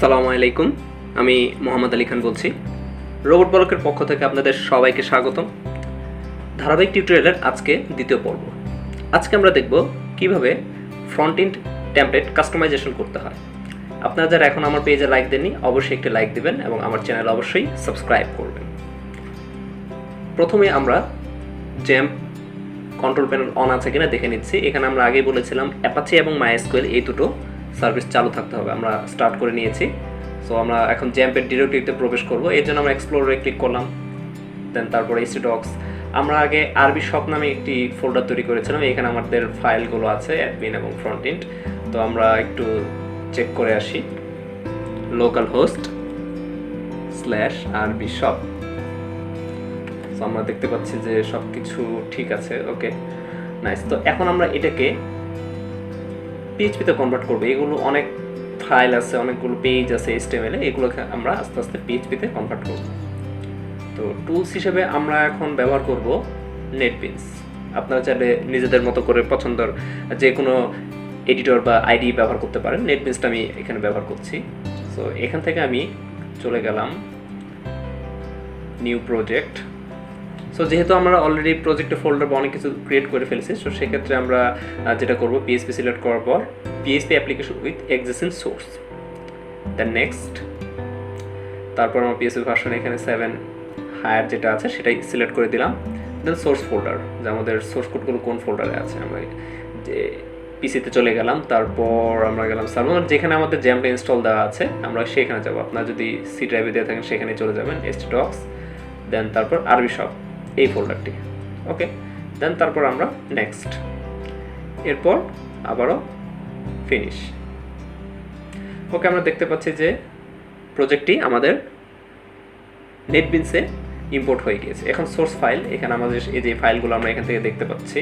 আসসালামু আলাইকুম। আমি মোহাম্মদ আলী খান বলছি। রোবট ব্লকের পক্ষ থেকে আপনাদের সবাইকে স্বাগতম। ধারাবাহিক টিউটোরিয়ালের আজকে দ্বিতীয় পর্ব। আজকে আমরা দেখব কিভাবে ফ্রন্ট এন্ড টেমপ্লেট কাস্টমাইজেশন করতে হয়। আপনারা যারা এখন আমার পেজে লাইক দেননি, অবশ্যই একটি লাইক দিবেন এবং আমার চ্যানেল অবশ্যই সাবস্ক্রাইব করবেন। প্রথমে আমরা জ্যাম্প কন্ট্রোল প্যানেল অন আছে কিনা দেখে নিচ্ছি। এখানে আমরা আগেই বলেছিলাম অ্যাপাচি এবং মাইএসকিউএল এই দুটো সার্ভিস চালু থাকতে হবে। আমরা স্টার্ট করে নিয়েছি। সো আমরা এখন জ্যাম্পের ডিরেক্টরিতে প্রবেশ করব। এর জন্য আমরা এক্সপ্লোরে ক্লিক করলাম, দেন তারপরে htdocs। আমরা আগে আরবি শপ নামে একটি ফোল্ডার তৈরি করেছিলাম। এখানে আমাদের ফাইলগুলো আছে, অ্যাডমিন এবং ফ্রন্ট এন্ড। তো আমরা একটু চেক করে আসি, লোকাল হোস্ট /আরবি শপ। সো আমরা দেখতে পাচ্ছি যে সব কিছু ঠিক আছে। ওকে, নাইস। তো এখন আমরা এটাকে পিএইচপিতে কনভার্ট করবো। এগুলো অনেক ফাইল আছে, অনেকগুলো পেজ আছে HTML এ, এগুলোকে আমরা আস্তে আস্তে পিএইচপিতে কনভার্ট করব। তো টুলস হিসেবে আমরা এখন ব্যবহার করব নেটবিনস। আপনারা চাইলে নিজেদের মতো করে পছন্দের যে কোনো এডিটর বা আইডি ব্যবহার করতে পারেন। নেটবিনসটা আমি এখানে ব্যবহার করছি। সো এখান থেকে আমি চলে গেলাম নিউ প্রজেক্ট। সো যেহেতু আমরা অলরেডি প্রজেক্টে ফোল্ডার বা অনেক কিছু ক্রিয়েট করে ফেলেছি, সো সেক্ষেত্রে আমরা যেটা করব, পিএইচপি সিলেক্ট করার পর PHP application with existing source, then next. তারপর আমার পিএইচপি ভার্সন এখানে 7 হায়ার যেটা আছে সেটাই সিলেক্ট করে দিলাম। দেন সোর্স ফোল্ডার, যে আমাদের সোর্স কোডগুলো কোন ফোল্ডারে আছে, আমরা যে পিসিতে চলে গেলাম। তারপর আমরা গেলাম সার্ভার, যেখানে আমাদের জ্যাম্পে ইনস্টল দেওয়া আছে আমরা সেখানে যাব। আপনারা যদি সি ড্রাইভে দিয়ে থাকেন সেখানে চলে যাবেন, htdocs, দেন তারপর আরবি শপ এই ফোল্ডারটি। ওকে, দেন তারপর আমরা নেক্সট, এরপর আবারও ফিনিশ। ওকে, আমরা দেখতে পাচ্ছি যে প্রজেক্টটি আমাদের নেটবিনসে ইম্পোর্ট হয়ে গিয়েছে। এখন সোর্স ফাইল, এখানে আমাদের এই যে ফাইলগুলো আমরা এখান থেকে দেখতে পাচ্ছি,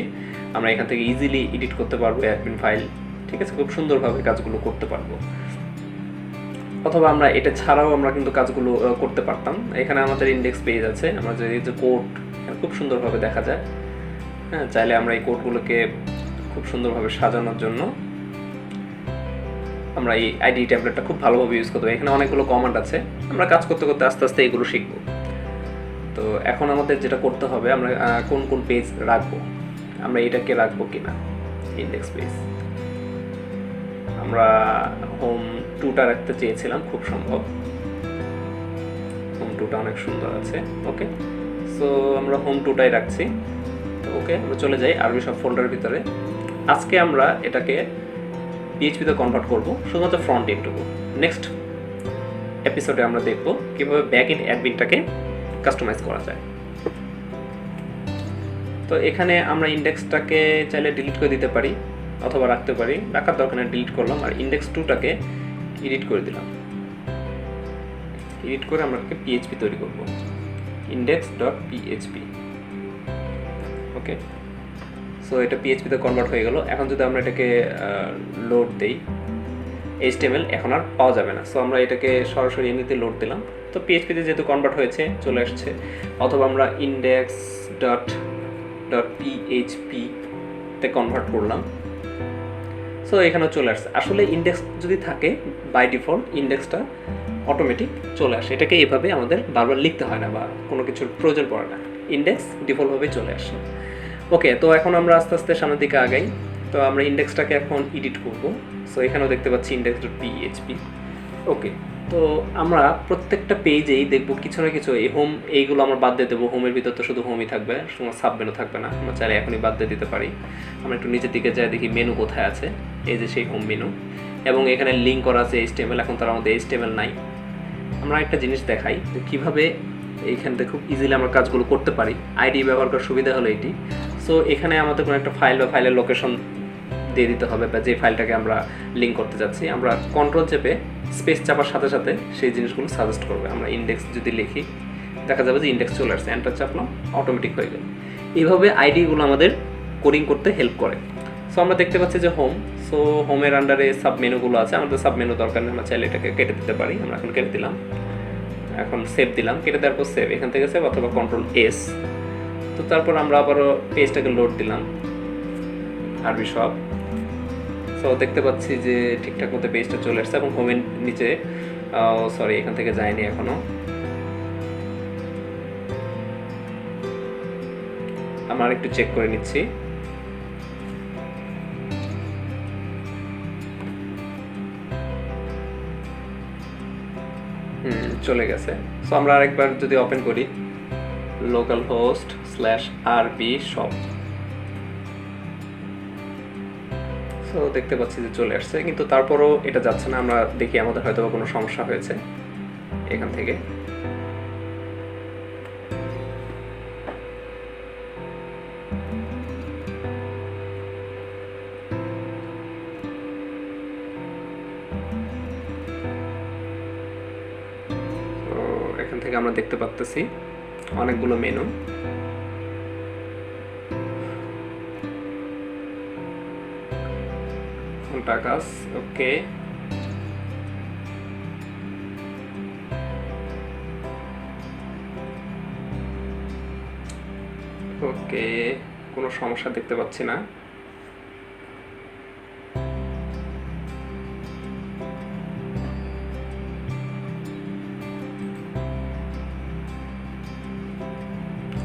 আমরা এখান থেকে ইজিলি এডিট করতে পারবো অ্যাডমিন ফাইল। ঠিক আছে, খুব সুন্দরভাবে কাজগুলো করতে পারবো। অথবা আমরা এটা ছাড়াও আমরা কিন্তু কাজগুলো করতে পারতাম। এখানে আমাদের ইন্ডেক্স পেজ আছে, আমরা যে কোড খুব সুন্দরভাবে দেখা যায়। হ্যাঁ, চাইলে আমরা এই কোডগুলোকে খুব সুন্দরভাবে সাজানোর জন্য আমরা এই আইডি টেমপ্লেটটা খুব ভালোভাবে ইউজ করতে পারি। এখানে অনেকগুলো কমান্ড আছে, আমরা কাজ করতে করতে আস্তে আস্তে এগুলো শিখব। তো এখন আমাদের যেটা করতে হবে, আমরা কোন কোন পেজ রাখবো, আমরা এটাকে রাখবো কিনা ইন্ডেক্স পেজ। আমরা হোম 2টা রাখতে চেয়েছিলাম, খুব সম্ভব হোম 2টা অনেক সুন্দর আছে। ওকে, সো আমরা হোম 2টাই রাখছি। তো ওকে, আমরা চলে যাই আরবি সব ফোল্ডারের ভিতরে। আজকে আমরা এটাকে পিএইচপিতে কনভার্ট করব, শুধুমাত্র ফ্রন্ট এন্ডটুকু। নেক্সট এপিসোডে আমরা দেখব কীভাবে ব্যাক এন্ড অ্যাডমিনটাকে কাস্টমাইজ করা যায়। তো এখানে আমরা ইন্ডেক্সটাকে চাইলে ডিলিট করে দিতে পারি অথবা রাখতে পারি। রাখার দরকার নেই, ডিলিট করলাম। আর ইন্ডেক্স 2টাকে এডিট করে দিলাম। এডিট করে আমরা পিএইচপি তৈরি করব, index.php। ওকে, সো এটা পিএইচপিতে কনভার্ট হয়ে গেল। এখন যদি আমরা এটাকে লোড দেই, HTML এখন আর পাওয়া যাবে না। সো আমরা এটাকে সরাসরি এমনিতে লোড দিলাম। তো পিএইচপিতে যেহেতু কনভার্ট হয়েছে চলে আসছে। অথবা আমরা index.php তে কনভার্ট করলাম। সো এখানেও চলে আসছে। আসলে ইন্ডেক্স যদি থাকে বাই ডিফল্ট ইন্ডেক্সটা অটোমেটিক চলে আসে। এটাকে এভাবে আমাদের বারবার লিখতে হয় না বা কোনো কিছুর প্রয়োজন পড়ে না, ইন্ডেক্স ডিফল্টভাবেই চলে আসে। ওকে, তো এখন আমরা আস্তে আস্তে সামনের দিকে আগাই। তো আমরা ইন্ডেক্সটাকে এখন এডিট করব। সো এখানেও দেখতে পাচ্ছি index.php। ওকে, তো আমরা প্রত্যেকটা পেজেই দেখব কিছু না কিছু, এই হোম এইগুলো আমরা বাদ দিয়ে দেবো। হোমের ভিতর তো শুধু হোমই থাকবে, সাব মেনু থাকবে না। আমরা চাইলে এখনই বাদ দিয়ে দিতে পারি। আমরা একটু নিচের দিকে যাই, দেখি মেনু কোথায় আছে। এই যে সেই হোম মেনু, এবং এখানে লিঙ্ক করা আছে HTML। এখন তার আমাদের HTML নাই। আমরা একটা জিনিস দেখাই যে কীভাবে এইখান থেকে খুব ইজিলি আমরা কাজগুলো করতে পারি। আইডি ব্যবহার করার সুবিধা হলো এটি। সো এখানে আমাদের কোনো একটা ফাইল বা ফাইলের লোকেশন দিয়ে দিতে হবে, বা যে ফাইলটাকে আমরা লিঙ্ক করতে যাচ্ছি, আমরা কন্ট্রোল চেপে স্পেস চাপার সাথে সাথে সেই জিনিসগুলো সাজেস্ট করবে। আমরা ইন্ডেক্স যদি লিখি, দেখা যাবে যে ইন্ডেক্স চলে আসছে। এন্টার চাপলাম, অটোমেটিক হয়ে গেল। এইভাবে আইডিগুলো আমাদের কোডিং করতে হেল্প করে। সো আমরা দেখতে পাচ্ছি যে হোম, সো হোমের আন্ডারে সাব মেনুগুলো আছে। আমাদের সাব মেনু দরকার নেই, আমরা চাইলে এটাকে কেটে দিতে পারি। আমরা এখন কেটে দিলাম, এখন সেভ দিলাম। কেটে দেওয়ার পর সেভ, এখান থেকে সেভ অথবা Ctrl+S। তো তারপর আমরা আবারও পেজটাকে লোড দিলাম, আরবি শপ। সো দেখতে পাচ্ছি যে ঠিকঠাক মতো পেজটা চলে আসছে এবং হোমের নিচে সরি এখান থেকে যায়নি এখনো, আমরা একটু চেক করে নিচ্ছি। চলে গেছে। সো আমরা আরেকবার যদি ওপেন করি localhost/rb shop, সো দেখতে পাচ্ছি যে চলে আসছে, কিন্তু তারপরও এটা যাচ্ছে না। আমরা দেখি আমাদের হয়তো কোনো সমস্যা হয়েছে এখান থেকে। এখান থেকে আমরা দেখতে পাচ্ছি অনেকগুলো মেনু। টাকাস ওকে, ওকে কোনো সমস্যা দেখতে পাচ্ছি না।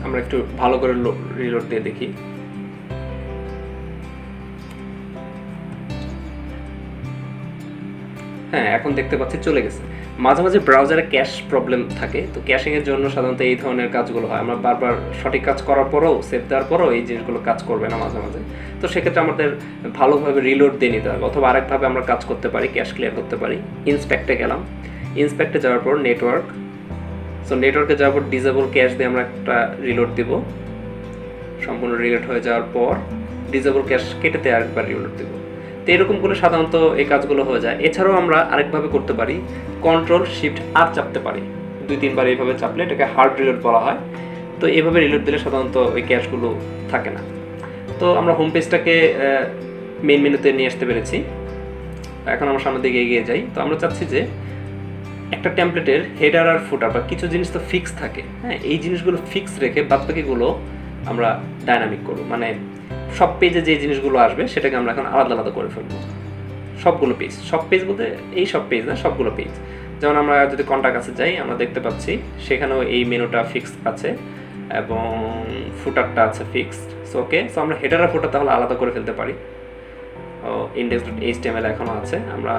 আমরা একটু ভালো করে রিলোড দিয়ে দেখি। হ্যাঁ, এখন দেখতে পাচ্ছি চলে গেছে। মাঝে মাঝে ব্রাউজারে ক্যাশ প্রবলেম থাকে, তো ক্যাশিংয়ের জন্য সাধারণত এই ধরনের কাজগুলো হয়। আমরা বারবার সঠিক কাজ করার পরেও, সেভ দেওয়ার পরেও এই জিনিসগুলো কাজ করবে না মাঝে মাঝে। তো সেক্ষেত্রে আমাদের ভালোভাবে রিলোড দিয়ে নিতে হবে, অথবা আরেকভাবে আমরা কাজ করতে পারি, ক্যাশ ক্লিয়ার করতে পারি। ইন্সপেক্টে গেলাম, ইন্সপেক্টে যাওয়ার পর নেটওয়ার্ক, সো নেটওয়ার্কে যাওয়ার পর ডিসেবল ক্যাশ দিয়ে আমরা একটা রিলোড দিব। সম্পূর্ণ রিলোড হয়ে যাওয়ার পর ডিসেবল ক্যাশ কেটেতে আরেকবার রিলোড দেবো। তো এরকম করে সাধারণত এই কাজগুলো হয়ে যায়। এছাড়াও আমরা আরেকভাবে করতে পারি, Ctrl+Shift+R চাপতে পারি। 2-3 বার এইভাবে চাপলে এটাকে হার্ড রিলোড বলা হয়। তো এইভাবে রিলোড দিলে সাধারণত ওই ক্যাশগুলো থাকে না। তো আমরা হোম পেজটাকে মেইন মেনুতে নিয়ে আসতে পেরেছি। এখন আমরা সামনের দিকে এগিয়ে যাই। তো আমরা চাচ্ছি যে একটা টেমপ্লেটের হেডার আর ফুটার বা কিছু জিনিস তো ফিক্স থাকে, হ্যাঁ, এই জিনিসগুলো ফিক্স রেখে বাদবাকিগুলো আমরা ডাইনামিক করব। মানে সব পেজে যে জিনিসগুলো আসবে সেটাকে আমরা এখন আলাদা আলাদা করে ফেলবো। সবগুলো পেজ, সব পেজ বলতে এই সব পেজ না, সবগুলো পেজ। যেমন আমরা যদি কন্টাক্ট কাছে যাই, আমরা দেখতে পাচ্ছি সেখানেও এই মেনুটা ফিক্সড আছে এবং ফুটারটা আছে ফিক্সড। সো ওকে, সো আমরা হেডার আর ফুটার তাহলে আলাদা করে ফেলতে পারি। index.html এখনও আছে। আমরা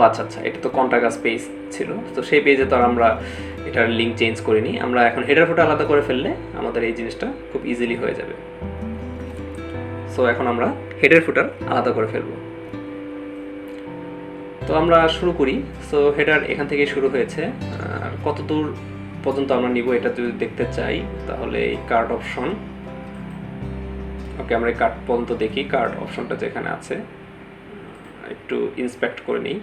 আচ্ছা, এটা তো কন্টাক্ট পেজ ছিল, তো সেই পেজে তো আর আমরা এটার লিঙ্ক চেঞ্জ করিনি। আমরা এখন হেডার ফুটার আলাদা করে ফেললে আমাদের এই জিনিসটা খুব ইজিলি হয়ে যাবে। সো এখন আমরা হেডার ফুটার আলাদা করে ফেলবো। তো আমরা শুরু করি। সো হেডার এখান থেকে শুরু হয়েছে, কত দূর পর্যন্ত আমরা নিব এটা যদি দেখতে চাই তাহলে এই কার্ড অপশন, ওকে আমরা এই কার্ড পর্যন্ত দেখি। কার্ড অপশনটা যেখানে আছে একটু ইন্সপেক্ট করে নিই।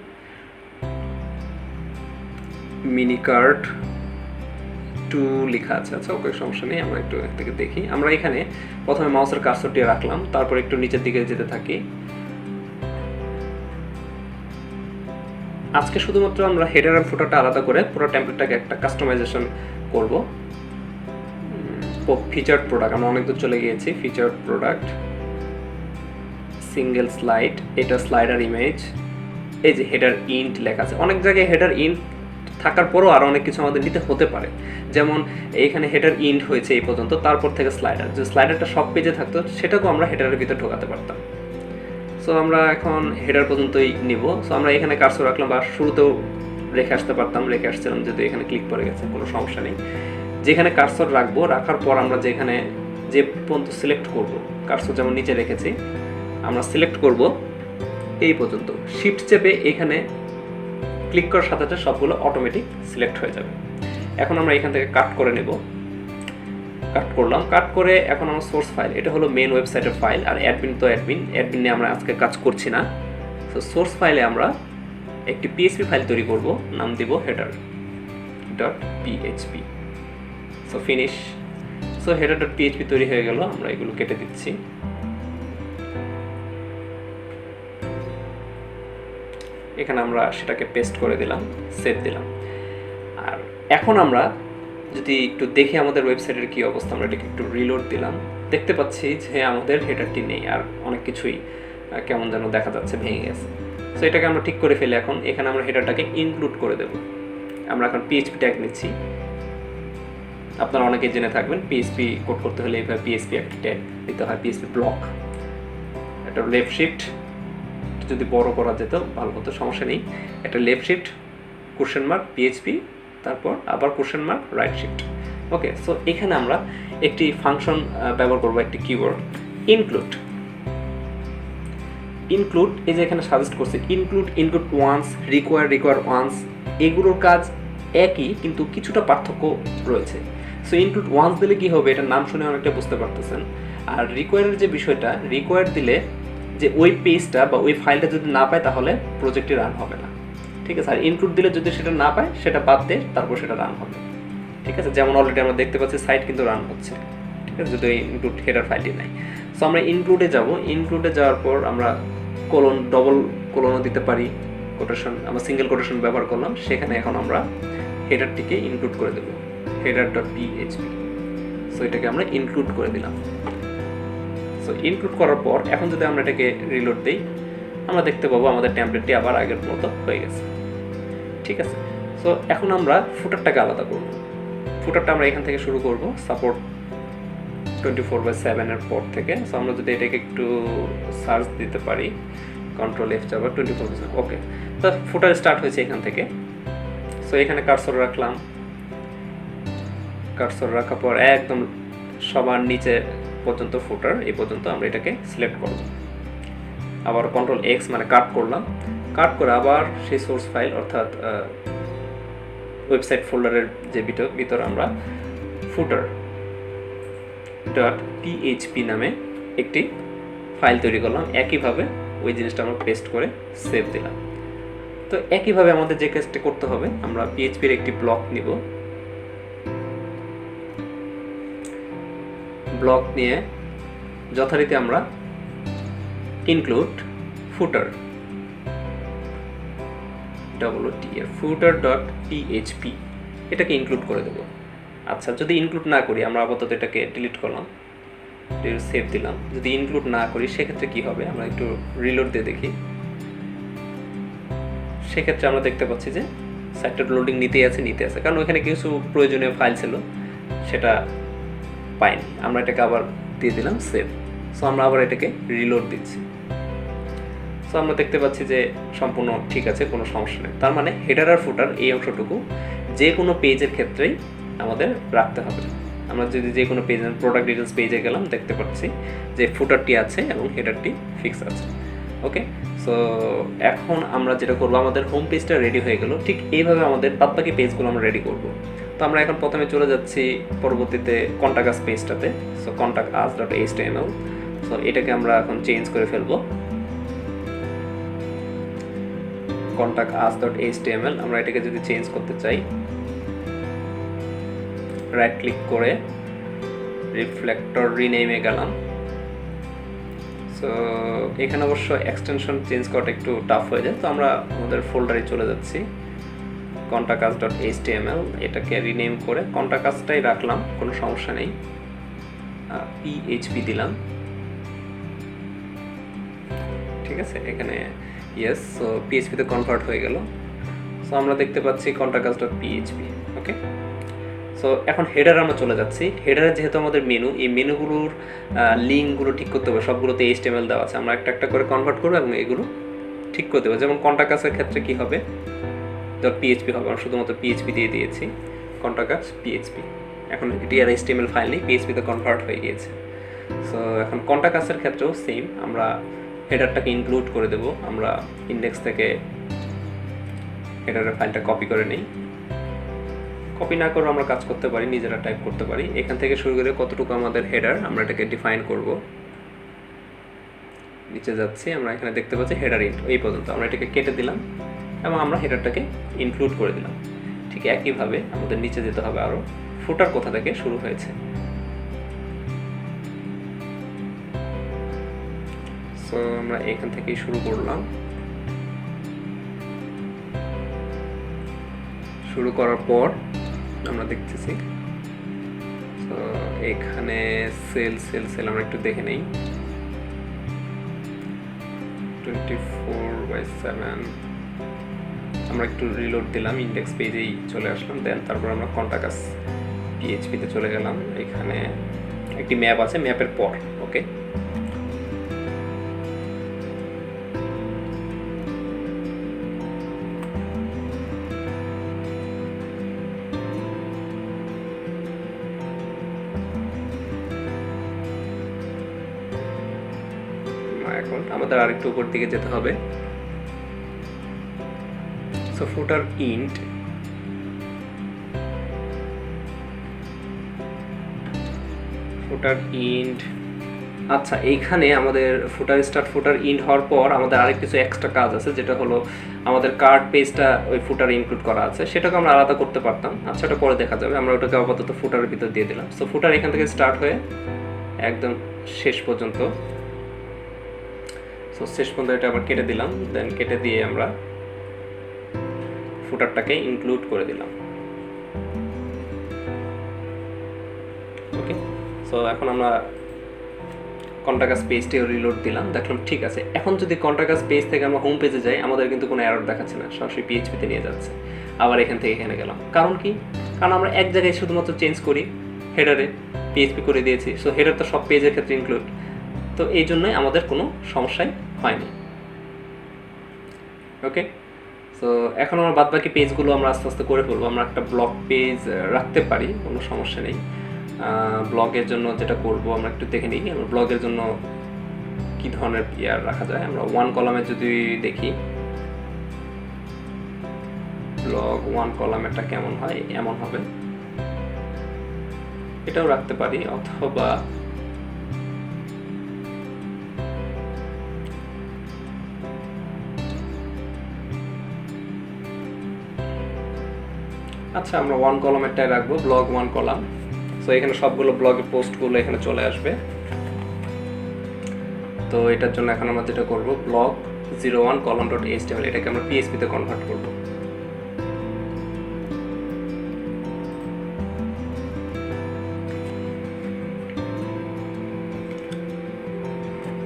মিনি কার্ড 2 লেখা আছে, আচ্ছা ওকে সমস্যা নেই। আমরা একটু এর থেকে দেখি। আমরা এখানে প্রথমে মাউসের কার্সরটি রাখলাম, তারপর একটু নিচের দিকে যেতে থাকি। আজকে শুধুমাত্র আমরা হেডার আর ফুটারটা আলাদা করে পুরো টেমপ্লেটটাকে একটা কাস্টমাইজেশন করব। ফিচার্ড প্রোডাক্ট, আমরা অনেক দূর চলে গিয়েছি। ফিচার্ড প্রোডাক্ট, সিঙ্গেল স্লাইড, এটা স্লাইডার ইমেজ। এই যে হেডার ইন্ট লেখা আছে, অনেক জায়গায় হেডার ইন্ট থাকার পরও আরও অনেক কিছু আমাদের নিতে হতে পারে। যেমন এইখানে হেডার ইন্ট হয়েছে এই পর্যন্ত, তারপর থেকে স্লাইডার, যে স্লাইডারটা সব পেজে থাকতো সেটাকেও আমরা হেডারের ভিতরে ঢোকাতে পারতাম। সো আমরা এখন হেডার পর্যন্তই নিব। সো আমরা এখানে কার্সর রাখলাম, বা শুরুতেও রেখে আসতে পারতাম, রেখে আসছিলাম, যেহেতু এখানে ক্লিক করে গেছে কোনো সমস্যা নেই। যেখানে কার্সর রাখবো, রাখার পর আমরা যেখানে যে পর্যন্ত সিলেক্ট করব, কার্সর যেমন নিচে রেখেছি আমরা সিলেক্ট করব এই পর্যন্ত। শিফট চেপে এখানে ক্লিক করার সাথে সাথে সবগুলো অটোমেটিক সিলেক্ট হয়ে যাবে। এখন আমরা এখান থেকে কাট করে নেব। কাট করলাম, কাট করে এখন আমার সোর্স ফাইল, এটা হলো মেন ওয়েবসাইটের ফাইল। আর অ্যাডমিন তো অ্যাডমিন নিয়ে আমরা আজকে কাজ করছি না। সো সোর্স ফাইলে আমরা একটি পিএইচপি ফাইল তৈরি করব, নাম দিব header.php। So finish. So header.php তৈরি হয়ে গেল। আমরা এগুলো কেটে দিচ্ছি। এখানে আমরা সেটাকে পেস্ট করে দিলাম, সেভ দিলাম। আর এখন আমরা যদি একটু দেখি আমাদের ওয়েবসাইটের কী অবস্থা, আমরা এটাকে একটু রিলোড দিলাম, দেখতে পাচ্ছি যে আমাদের হেডারটি নেই আর অনেক কিছুই কেমন যেন দেখা যাচ্ছে, ভেঙে গেছে। সো এটাকে আমরা ঠিক করে ফেলে এখন এখানে আমরা হেডারটাকে ইনক্লুড করে দেব। আমরা এখন পিএইচপি ট্যাগ নিচ্ছি। আপনারা অনেকে জেনে থাকবেন পিএইচপি কোড করতে হলে এইভাবে পিএইচপি একটা ট্যাগ দিতে হয়, পিএইচপি ব্লক। একটা লেফট শিফট, যদি বড় করা যেত ভালো হতো, সমস্যা নেই। একটা left shift question mark PHP, তারপর আবার কোশ্চেন মার্ক রাইট শিফট। ওকে, সো এখানে আমরা একটি ফাংশন ব্যবহার করবো, একটি কিওয়ার্ড ইনক্লুড। ইনক্লুড এই যে এখানে সাজেস্ট করছে ইনক্লুড ওয়ান্স, রিকোয়ার ওয়ান্স, এগুলোর কাজ একই কিন্তু কিছুটা পার্থক্য রয়েছে। সো ইনক্লুড ওয়ান্স দিলে কি হবে, এটার নাম শুনে অনেকটা বুঝতে পারতেছেন। আর রিকোয়ারের যে বিষয়টা, রিকোয়ার দিলে যে ওই পেজটা বা ওই ফাইলটা যদি না পায় তাহলে প্রজেক্টটি রান হবে না, ঠিক আছে। আর ইনক্লুড দিলে যদি সেটা না পায় সেটা বাদ দিয়ে তারপর সেটা রান হবে, ঠিক আছে। যেমন অলরেডি আমরা দেখতে পাচ্ছি সাইট কিন্তু রান হচ্ছে, ঠিক আছে, যদি ইনক্লুড হেডার ফাইলটি নাই। সো আমরা ইনক্লুডে যাব। ইনক্লুডে যাওয়ার পর আমরা কোলন, ডবল কোলনও দিতে পারি, কোটেশন, আমরা সিঙ্গেল কোটেশন ব্যবহার করলাম। সেখানে এখন আমরা হেডারটিকে ইনক্লুড করে দেবো, header.php। সো এটাকে আমরা ইনক্লুড করে দিলাম। সো ইনক্লুড করার পর এখন যদি আমরা এটাকে রিলোড দিই, আমরা দেখতে পাবো আমাদের টেমপ্লেটটি আবার আগের মতো হয়ে গেছে, ঠিক আছে। সো এখন আমরা ফুটারটাকে আলাদা করব। ফুটারটা আমরা এখান থেকে শুরু করব, সাপোর্ট 24/7 এর পর থেকে। সো আমরা যদি এটাকে একটু সার্চ দিতে পারি, কন্ট্রোল F যাবার 24/7, ওকে। তো ফুটার স্টার্ট হয়েছে এখান থেকে। সো এখানে কার্সর রাখলাম, কার্সর রাখার পর একদম সবার নিচে পর্যন্ত ফুটার, এই পর্যন্ত আমরা এটাকে সিলেক্ট করব। আবার কন্ট্রোল X মানে কাট করলাম, কাট করে আবার সেই সোর্স ফাইল অর্থাৎ ওয়েবসাইট ফোল্ডারের যে ভিতর আমরা footer.php নামে একটি ফাইল তৈরি করলাম। একইভাবে ওই জিনিসটা আমরা পেস্ট করে সেভ দিলাম। তো একইভাবে আমাদের যে কাজটা করতে হবে, আমরা পিএইচপির একটি ব্লক নিব, ব্লক নিয়ে যথারীতি আমরা ইনক্লুড ফুটার footer.php এটাকে ইনক্লুড করে দেবো। আচ্ছা, যদি ইনক্লুড না করি, আমরা আপাতত এটাকে ডিলিট করলাম, সেভ দিলাম। যদি ইনক্লুড না করি সেক্ষেত্রে কি হবে, আমরা একটু রিলোড দিয়ে দেখি। সেক্ষেত্রে আমরা দেখতে পাচ্ছি যে সাইটটা লোডিং নিতে আছে, কারণ ওইখানে কিছু প্রয়োজনীয় ফাইল ছিল সেটা পাইনি। আমরা এটাকে আবার দিয়ে দিলাম সেভ। সো আমরা আবার এটাকে রিলোড দিচ্ছি। সো আমরা দেখতে পাচ্ছি যে সম্পূর্ণ ঠিক আছে, কোনো সমস্যা নেই। তার মানে হেডার আর ফুটার এই অংশটুকু যে কোনো পেজের ক্ষেত্রেই আমাদের রাখতে হবে। আমরা যদি যে কোনো পেজ, প্রোডাক্ট ডিটেলস পেজে গেলাম, দেখতে পাচ্ছি যে ফুটারটি আছে এবং হেডারটি ফিক্স আছে। ওকে, সো এখন আমরা যেটা করবো, আমাদের হোম পেজটা রেডি হয়ে গেল। ঠিক এইভাবে আমাদের বাদবাকি পেজগুলো আমরা রেডি করব। তো আমরা এখন প্রথমে চলে যাচ্ছি পরবর্তীতে কন্টাক্ট আস পেজটাতে। সো contactus.html, সো এটাকে আমরা এখন চেঞ্জ করে ফেলবো contactus.html। আমরা এটাকে যদি চেঞ্জ করতে চাই, রাইট ক্লিক করে রিফ্লেক্টর রিনেমে গেলাম। সো এখানে অবশ্য এক্সটেনশন চেঞ্জ করাটা একটু টাফ হয়ে যায়, তো আমরা আমাদের ফোল্ডারে চলে যাচ্ছি, contactus.html, এটাকে রিনেম করে contactus-টাই রাখলাম, কোনো সমস্যা নেই। পিএইচপি দিলাম, ঠিক আছে, এখানে ইয়েস। সো পিএইচপিতে কনভার্ট হয়ে গেল। সো আমরা দেখতে পাচ্ছি contactus.php। ওকে, সো এখন হেডার আমরা চলে যাচ্ছি। হেডারে যেহেতু আমাদের মেনু, এই মেনুগুলোর লিঙ্কগুলো ঠিক করতে হবে, সবগুলোতে HTML দেওয়া আছে। আমরা একটা একটা করে কনভার্ট করবো এবং এগুলো ঠিক করতে হবে। যেমন contactus-এর ক্ষেত্রে কি হবে, .php হবে, আমরা শুধুমাত্র PHP দিয়ে দিয়েছি, contactus.php। এখন এটি আর HTML ফাইল নেই, PHP-তে কনভার্ট হয়ে গিয়েছে। সো এখন contactus-এর ক্ষেত্রেও সেম, আমরা হেডারটাকে ইনক্লুড করে দেব। আমরা ইন্ডেক্স থেকে হেডারের ফাইলটা কপি করে নিই। কপি না করে আমরা কাজ করতে পারি, নিজেরা টাইপ করতে পারি। এখান থেকে শুরু করে কতটুকু আমাদের হেডার, আমরা এটাকে ডিফাইন করব। নিচে যাচ্ছি, আমরা এখানে দেখতে পাচ্ছি হেডার ইন্ট, এই পর্যন্ত আমরা এটাকে কেটে দিলাম এবং আমরা হেডারটাকে ইনক্লুড করে দিলাম। ঠিক একইভাবে আমাদের নিচে যেতে হবে আরও, ফুটার কোথা থেকে শুরু হয়েছে। সো আমরা এখান থেকেই শুরু করলাম। শুরু করার পর আমরা দেখতেছি, তো এখানে সেল আমরা একটু দেখে নেই। 24/7 আমরা একটু রিলোড দিলাম, ইন্ডেক্স পেজেই চলে আসলাম। দেন তারপর আমরা কন্টাকাস পিএইচপিতে চলে গেলাম। এখানে একটি ম্যাপ আছে, ম্যাপের পর ওকে এখন আমাদের আরেকটু উপর দিকে যেতে হবে। সো ফুটার ইন্ট আচ্ছা, এইখানে আমাদের ফুটার স্টার্ট ফুটার ইন্ট হওয়ার পর আমাদের আরেক কিছু এক্সট্রা কাজ আছে, যেটা হলো আমাদের কার্ড পেজটা ওই ফুটারে ইনক্লুড করা আছে, সেটাকে আমরা আলাদা করতে পারতাম। আচ্ছা, ওটা পরে দেখা যাবে। আমরা ওটাকে আপাতত ফুটারের ভিতর দিয়ে দিলাম। সো ফুটার এখান থেকে স্টার্ট হয়ে একদম শেষ পর্যন্ত, সো শেষ পর্যন্ত এটা আবার কেটে দিলাম। দেন কেটে দিয়ে আমরা ফুটারটাকে ইনক্লুড করে দিলাম। ওকে, সো এখন আমরা কন্টাকাস পেজটিও রিলোড দিলাম, দেখলাম ঠিক আছে। এখন যদি কন্টাকাস পেজ থেকে আমরা হোম পেজে যাই, আমাদের কিন্তু কোনো এরর দেখাচ্ছে না, সরাসরি পিএইচপিতে নিয়ে যাচ্ছে। আবার এখান থেকে এখানে গেলাম, কারণ কি? কারণ আমরা এক জায়গায় শুধুমাত্র চেঞ্জ করি, হেডারে পিএইচপি করে দিয়েছি। সো হেডার তো সব পেজের ক্ষেত্রে ইনক্লুড, তো এই জন্যই আমাদের কোনো সমস্যাই হয়নি। ওকে, সো এখন আমরা বাদবাকি পেজগুলো আমরা আস্তে আস্তে করে ফেলবো। আমরা একটা ব্লগ পেজ রাখতে পারি, কোনো সমস্যা নেই। ব্লগের জন্য যেটা করব আমরা একটু দেখে নিই, আমরা ব্লগের জন্য কি ধরনের ইয়ার রাখা যায়। আমরা ওয়ান কলামে যদি দেখি, ব্লগ ওয়ান কলামেরটা কেমন হয়, এমন হবে। এটাও রাখতে পারি, অথবা আচ্ছা, আমরা ওয়ান কলামেরটাই রাখবো, ব্লগ ওয়ান কলাম। সো এখানে সবগুলো ব্লগের পোস্টগুলো এখানে চলে আসবে। তো এটার জন্য এখন আমরা যেটা করব, ব্লগ 01 column.html, এটাকে আমরা পিএইচপিতে কনভার্ট করব।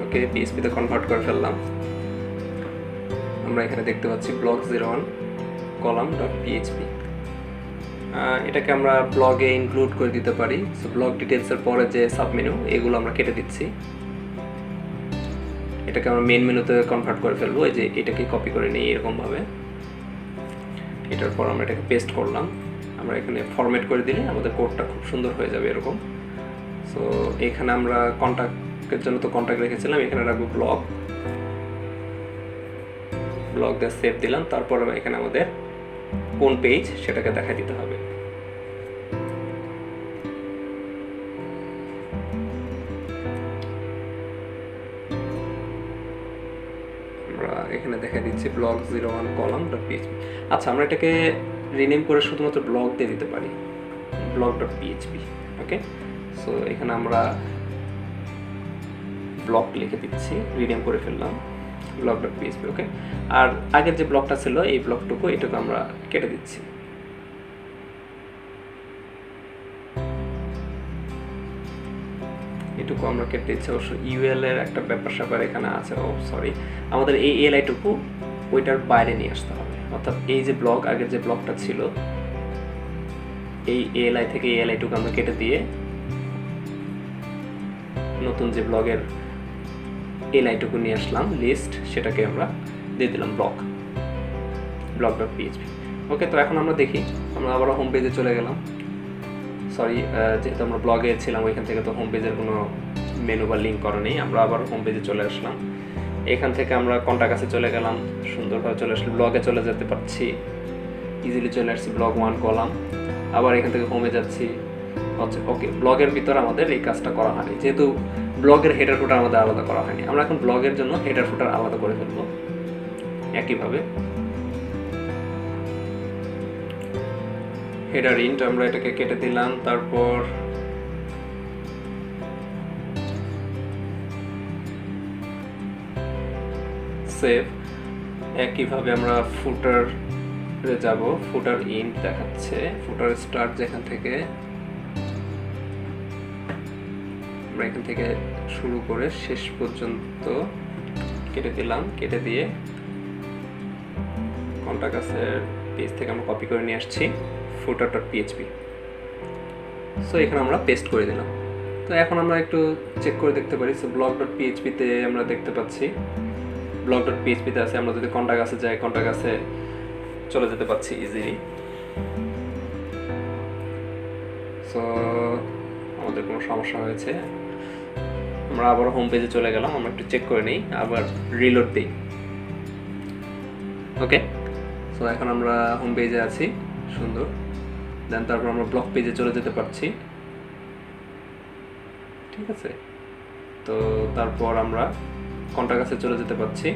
ওকে, পিএইচপিতে কনভার্ট করে ফেললাম। আমরা এখানে দেখতে পাচ্ছি ব্লগ 01 column.php। এটাকে আমরা ব্লগে ইনক্লুড করে দিতে পারি। সো ব্লগ ডিটেলসের পরে যে সাবমেনু, এগুলো আমরা কেটে দিচ্ছি। এটাকে আমরা মেন মেনুতে কনভার্ট করে ফেলবো। এই যে এটাকে কপি করে নিই এরকমভাবে। এটার পর আমরা এটাকে পেস্ট করলাম। আমরা এখানে ফরম্যাট করে দিলে আমাদের কোডটা খুব সুন্দর হয়ে যাবে এরকম। সো এখানে আমরা কন্ট্যাক্টের জন্য তো কন্ট্যাক্ট রেখেছিলাম, এখানে রাখবো ব্লগ দিয়ে সেভ দিলাম। তারপর এখানে আমাদের কোন পেজ সেটাকে দেখা দিতে হবে। আমরা এখানে দেখা দিচ্ছি ব্লগ 01 column.php। আচ্ছা, আমরা এটাকে রিনেম করে শুধুমাত্র ব্লগ দিয়ে দিতে পারি, blog.php। ওকে, সো এখানে আমরা ব্লগ লিখে দিচ্ছি, রিনেম করে ফেললাম blog.php। ওকে, আর আগের যে ব্লগটা ছিল এই ব্লগটুকু, এটাকে আমরা কেটে দিচ্ছি। এটুকু আমরা কেটে দিচ্ছি। অবশ্য ইউএল এর একটা ব্যাপার স্যাপার এখানে আছে। ও সরি, আমাদের এই এলআইটুকু ওইটার বাইরে নিয়ে আসতে হবে। অর্থাৎ এই যে ব্লগ, আগের যে ব্লগটা ছিল, এই এলআই থেকে এই এলআইটুকু আমরা কেটে দিয়ে নতুন যে ব্লগের এলআইটুকু নিয়ে আসলাম লিস্ট, সেটাকে আমরা দিয়ে দিলাম blog.php। ওকে, তো এখন আমরা দেখি, আমরা আবার হোম পেজে চলে গেলাম। সরি, যেহেতু আমরা ব্লগে ছিলাম, ওইখান থেকে তো হোম পেজের কোনো মেনু বা লিঙ্ক করা নেই। আমরা আবার হোম পেজে চলে আসলাম। এখান থেকে আমরা কন্টাকাসে চলে গেলাম, সুন্দরভাবে চলে আসলে ব্লগে চলে যেতে পারছি, ইজিলি চলে আসছি ব্লগ 1 কলাম। আবার এখান থেকে হোমে যাচ্ছি। ওকে, ব্লগের ভিতর আমাদের এই কাজটা করা হয়নি, যেহেতু ব্লগের হেডার ফুটার আমাদের আলাদা করা হয়নি। আমরা এখন ব্লগের জন্য হেডার ফুটার আলাদা করে ফেলবো একইভাবে। হেডার ইন্ট আমরা এটাকে কেটে দিলাম। তারপর সেভ। একইভাবে আমরা ফুটারে যাব, ফুটার ইন্ট দেখাচ্ছে, ফুটার স্টার্ট যেখান থেকে, আমরা এখান থেকে শুরু করে শেষ পর্যন্ত কেটে দিলাম, কেটে দিয়ে কন্টাক্ট আসের পেজ থেকে আমরা কপি করে নিয়ে আসছি footer.php। সো এখানে আমরা পেস্ট করে দিলাম। তো এখন আমরা একটু চেক করে দেখতে পারি। সো blog.php তে আমরা দেখতে পাচ্ছি blog.php তে আছে, আমরা যদি কন্টাক্ট আসে যাই কন্টাক্ট আসে চলে যেতে পারছি ইজিলি। সো আমাদের কোনো সমস্যা হয়েছে, আমরা আবার হোম পেজে চলে গেলাম, আমরা একটু চেক করে নিই, আবার রিলোড দিই। ওকে, সো এখন আমরা হোম পেজে আছি, সুন্দর। দেন তারপর আমরা ব্লগ পেজে চলে যেতে পারছি, ঠিক আছে। তো তারপর আমরা কন্টাক্ট কাছে চলে যেতে পারছি,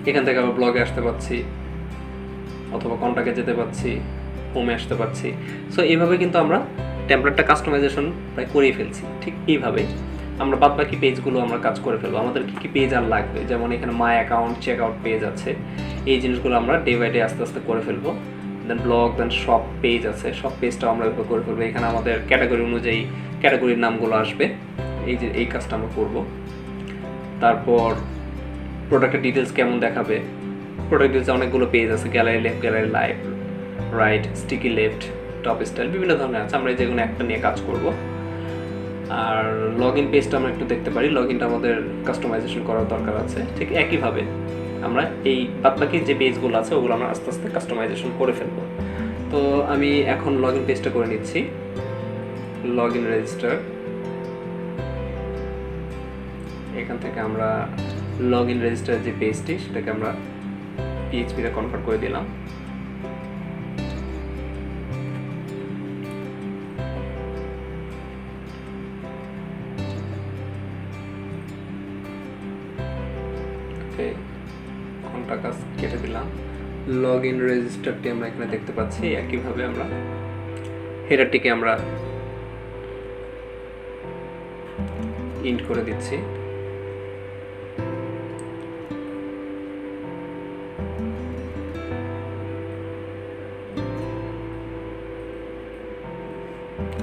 এখান থেকে আবার ব্লগে আসতে পারছি, অথবা কন্টাক্টে যেতে পারছি, হোমে আসতে পারছি। সো এইভাবে কিন্তু আমরা টেমপ্লেটটা কাস্টমাইজেশন প্রায় করেই ফেলছি। ঠিক এইভাবে আমরা বাদ বাকি পেজগুলো আমরা কাজ করে ফেলবো। আমাদের কী কী পেজ আর লাগবে, যেমন এখানে my account, check out page আছে, এই জিনিসগুলো আমরা ডে বাই ডে আস্তে আস্তে করে ফেলবো। দেন ব্লগ, দেন সব পেজ আছে, সব পেজটাও আমরা এভাবে করে ফেলবো। এখানে আমাদের ক্যাটাগরি অনুযায়ী ক্যাটাগরির নামগুলো আসবে, এই কাজটা আমরা করব। তারপর প্রোডাক্টের ডিটেলস কেমন দেখাবে, প্রোডাক্ট ডিটেলসে অনেকগুলো পেজ আছে, gallery left, gallery right, sticky left, top style, বিভিন্ন ধরনের আছে। আমরা এই যেগুলো একটা নিয়ে কাজ করব। আর লগ ইন পেজটা আমরা একটু দেখতে পারি, লগ ইনটা আমাদের কাস্টমাইজেশন করার দরকার আছে। ঠিক একইভাবে আমরা এই বাদবাকি যে পেজগুলো আছে ওগুলো আমরা আস্তে আস্তে কাস্টমাইজেশন করে ফেলবো। তো আমি এখন লগ ইন পেজটা করে নিচ্ছি, লগ ইন রেজিস্টার। এখান থেকে আমরা লগ ইন রেজিস্টার যে পেজটি সেটাকে আমরা পিএইচপিতে কনভার্ট করে দিলাম। ঘন্টা কাজ কেটে দিলাম, লগ ইন রেজিস্টারটি আমরা এখানে দেখতে পাচ্ছি। একইভাবে আমরা হেডারটিকে আমরা ইন্ট করে দিচ্ছি।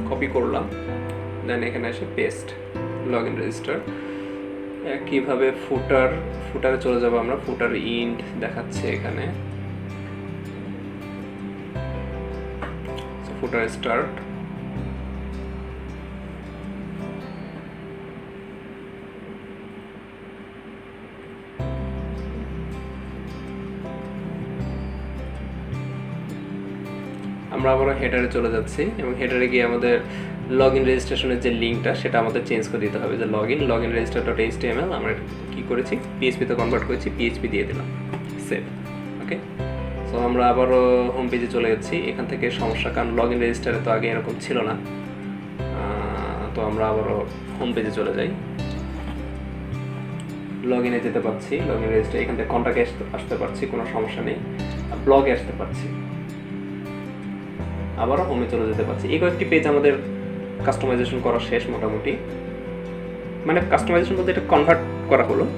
কপি করলাম, দেন এখানে এসে পেস্ট, লগ ইন রেজিস্টার। একইভাবে ফুটারে চলে যাবো আমরা, ফুটার ইন্ট দেখাচ্ছে এখানে, ফুটার স্টার্ট, আমরা আবার হেডারে চলে যাচ্ছি এবং হেডারে গিয়ে আমাদের লগ ইন রেজিস্ট্রেশনের যে লিঙ্কটা সেটা আমাদের চেঞ্জ করে দিতে হবে। যে লগ ইন রেজিস্টার.html আমরা কী করেছি, পিএইচপিতে কনভার্ট করেছি, পিএইচপি দিয়ে দিলাম, সেভ। ওকে, সো আমরা আবারও হোম পেজে চলে যাচ্ছি। এখান থেকে সমস্যা, কারণ লগ ইন রেজিস্টারে তো আগে এরকম ছিল না। তো আমরা আবারও হোম পেজে চলে যাই, লগ ইনে যেতে পারছি, লগ ইন রেজিস্টার, এখান থেকে কন্টাক্টে আসতে পারছি, কোনো সমস্যা নেই, ব্লগে আসতে পারছি, আবারও হোমে চলে যেতে পারছি। এই কয়েকটি পেজ আমাদের কাস্টমাইজেশন করা শেষ মোটামুটি, মানে কাস্টমাইজেশন বলতে এটা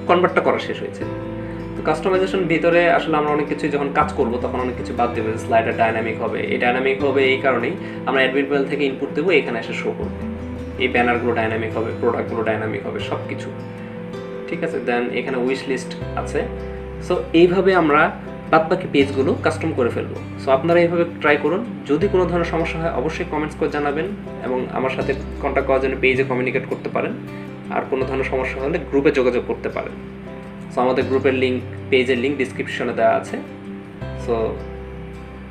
কনভার্টটা করা শেষ হয়েছে। তো কাস্টমাইজেশন ভিতরে আসলে আমরা অনেক কিছু যখন কাজ করব তখন অনেক কিছু বাদ দেবো। স্লাইডার ডাইনামিক হবে, এই ডাইনামিক হবে এই কারণেই আমরা অ্যাডমিন প্যানেল থেকে ইনপুট দেবো, এখানে এসে শো করবে। এই ব্যানারগুলো ডাইনামিক হবে, প্রোডাক্টগুলো ডাইনামিক হবে, সব কিছু ঠিক আছে। দেন এখানে উইশ লিস্ট আছে। সো এইভাবে আমরা বাদবাকি পেজগুলো কাস্টম করে ফেলবো। সো আপনারা এইভাবে ট্রাই করুন। যদি কোনো ধরনের সমস্যা হয় অবশ্যই কমেন্টস করে জানাবেন এবং আমার সাথে কন্ট্যাক্ট করার জন্য পেজে কমিউনিকেট করতে পারেন। আর কোনো ধরনের সমস্যা হলে গ্রুপে যোগাযোগ করতে পারেন। সো আমাদের গ্রুপের লিঙ্ক, পেজের লিঙ্ক ডিসক্রিপশনে দেওয়া আছে। সো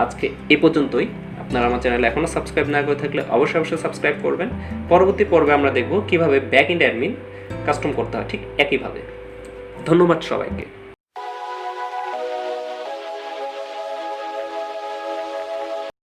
আজকে এ পর্যন্তই। আপনারা আমার চ্যানেলে এখনও সাবস্ক্রাইব না করে থাকলে অবশ্যই সাবস্ক্রাইব করবেন। পরবর্তী পর্বে আমরা দেখব কীভাবে ব্যাক এন্ড অ্যাডমিন কাস্টম করতে হয় ঠিক একইভাবে। ধন্যবাদ সবাইকে।